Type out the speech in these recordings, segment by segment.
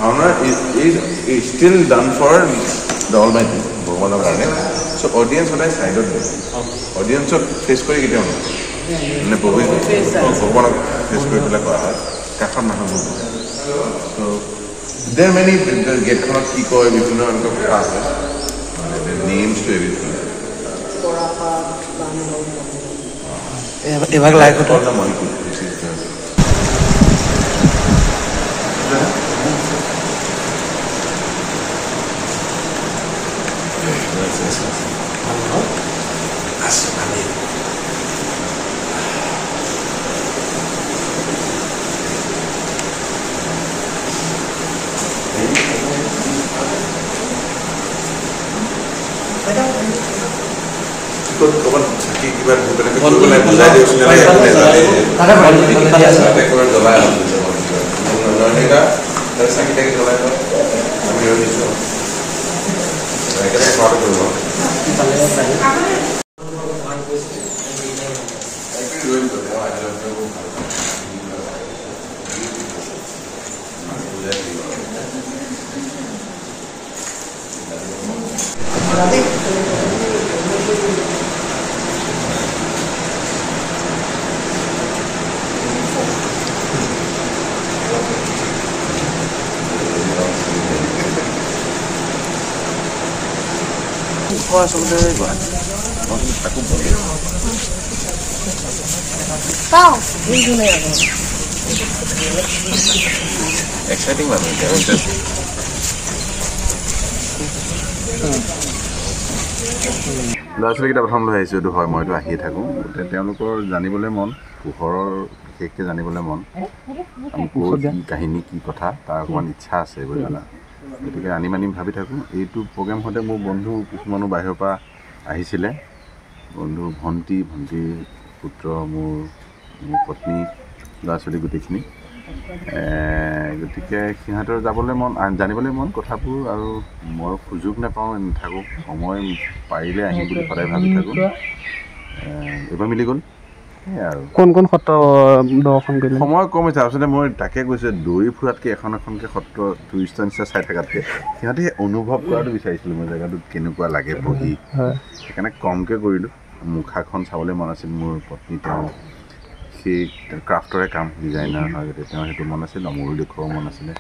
Bhaona is still done for the Almighty, ভগৱানৰ কাৰণে। So audience সদায় সাইডত দিয়ে। Audienceক ফেচ কৰি কেতিয়াও নহয়। মানে ভগৱানক ফেচ কৰি পেলাই কৰা হয়। কাষত মানুহবোৰ। So there are many গেটখনত কি কয় বিভিন্ন এনেকুৱা কথা আছে। Names to everything. এভাগ লাইক হতো the molecule which is exciting one. ল'ৰা ছোৱালীকেইটা প্ৰথম লৈ আহিছোঁ এইটো হয় মইতো আহিয়ে থাকোঁ গতিকে তেওঁলোকৰ জানিবলৈ মন পোহৰৰ বিশেষকৈ জানিবলৈ মন আমি ক'ত কি কাহিনী কি কথা তাৰ অকণমান ইচ্ছা আছে বুলি জানা গতিকে আনিম ভাবি থাকোঁ এইটো প্ৰগ্ৰেম হওঁতে মোৰ বন্ধু কিছুমানো বাহিৰৰ পৰা আহিছিলে বন্ধু ভণ্টিৰ পুত্ৰ মোৰ পত্নী ল'ৰা ছোৱালী গোটেইখিনি গতিকে সিহঁতৰ যাবলৈ মন জানিবলৈ মন কথাবোৰ আৰু মই সুযোগ নাপাওঁ নাথাকোঁ সময় পাৰিলে আহিম বুলি সদায় ভাবি থাকোঁ এইবাৰ মিলি গ'ল সেয়াই আৰু কোন সত্ৰ দৰ্শন কৰিলে সময় কম হৈছে আচলতে মই তাকে কৈছোঁ দৌৰি ফুৰাতকৈ এখনকৈ সত্ৰ টুৰিষ্টৰ নিচিনা চাই থকাতকৈ সিহঁতে অনুভৱ কৰাটো বিচাৰিছিলোঁ মই জেগাটোত কেনেকুৱা লাগে বহি সেইকাৰণে কমকৈ কৰিলোঁ মুখাখন চাবলৈ মন আছিল মোৰ পত্নী তেওঁ সেই ক্ৰাফ্টৰে কাম ডিজাইনাৰ হয় গতিকে তেওঁ সেইটো মন আছিল মোৰো দেখুৱাব মন আছিলে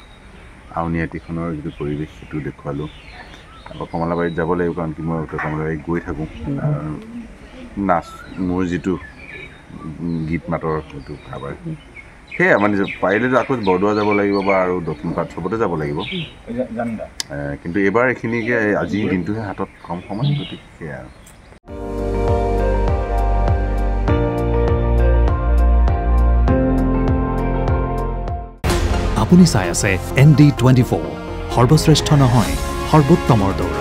আউনীআটীখনৰ যিটো পৰিৱেশ সেইটো দেখুৱালোঁ আকৌ কমলাবাৰীত যাব লাগিব কাৰণ কি মই কমলাবাৰীত গৈ থাকোঁ নাচ মোৰ যিটো গীত মাতৰ সেইটো কাৰোবাৰ সেয়া মানে পাৰিলেতো আকৌ বৰদোৱা যাব লাগিব বা আৰু দক্ষিণপাট চবতে যাব লাগিব কিন্তু এইবাৰ এইখিনিকে আজিৰ দিনটোহে হাতত কম সময় গতিকে সেয়া আৰু আপুনি চাই আছে ND24 সৰ্বশ্ৰেষ্ঠ নহয় সৰ্বোত্তমৰ দৌৰ